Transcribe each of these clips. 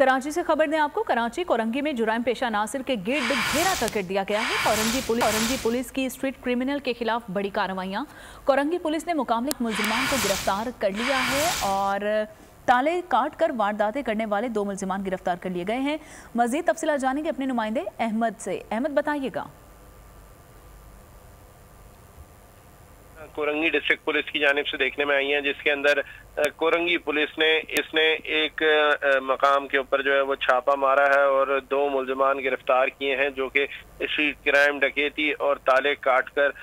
कराची से खबर दें आपको, कराची कोरंगी में जुराइम पेशा नासिर के गिर्द घेरा तक कर दिया गया है। कोरंगी पुलिस की स्ट्रीट क्रिमिनल के खिलाफ बड़ी कार्रवाइयाँ। कोरंगी पुलिस ने मुकाबलिक मुलजिमान को गिरफ्तार कर लिया है और ताले काट कर वारदातें करने वाले 2 मुलजिमान गिरफ्तार कर लिए गए हैं। मजीद तफसीलात जानेंगे अपने नुमाइंदे अहमद से। अहमद, बताइएगा। कोरंगी डिस्ट्रिक्ट पुलिस की जानिब से देखने में आई हैं, जिसके अंदर कोरंगी पुलिस ने एक मकाम के ऊपर जो है वो छापा मारा है और 2 मुलजिमान गिरफ्तार किए हैं जो कि स्ट्रीट क्राइम, डकैती और ताले काट कर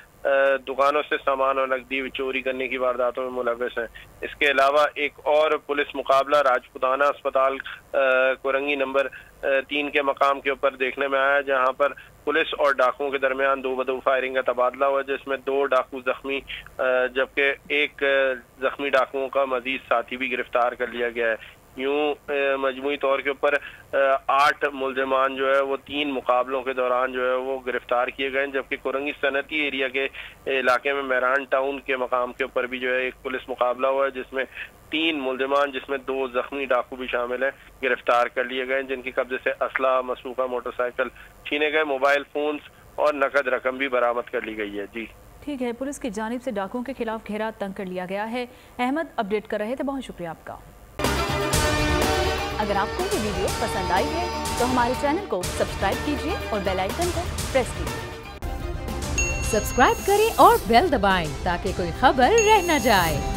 दुकानों से सामान और नकदी चोरी करने की वारदातों में मुलव्वस हैं। इसके अलावा एक और पुलिस मुकाबला राजपुताना अस्पताल कोरंगी नंबर 3 के मकाम के ऊपर देखने में आया, जहां पर पुलिस और डाकुओं के दरमियान 2 बदू फायरिंग का तबादला हुआ, जिसमें 2 डाकू जख्मी जबकि एक जख्मी डाकुओं का मजीद साथी भी गिरफ्तार कर लिया गया है। यूं मजमूई तौर के ऊपर 8 मुलजिमान जो है वो 3 मुकाबलों के दौरान जो है वो गिरफ्तार किए गए, जबकि कोरंगी सनती एरिया के इलाके में मेहरान टाउन के मकाम के ऊपर भी जो है एक पुलिस मुकाबला हुआ है, जिसमें 3 मुलजिमान जिसमें 2 जख्मी डाकू भी शामिल हैं गिरफ्तार कर लिए गए, जिनके कब्जे से असला, मसूका मोटरसाइकिल छीने गए, मोबाइल फोन्स और नकद रकम भी बरामद कर ली गई है। जी ठीक है, पुलिस की जानिब से डाकुओं के खिलाफ घेरा तंग कर लिया गया है। अहमद अपडेट कर रहे थे, बहुत शुक्रिया आपका। अगर आपको ये वीडियो पसंद आई है तो हमारे चैनल को सब्सक्राइब कीजिए और बेल आइकन को प्रेस कीजिए। सब्सक्राइब करें और बेल दबाएं ताकि कोई खबर रह न जाए।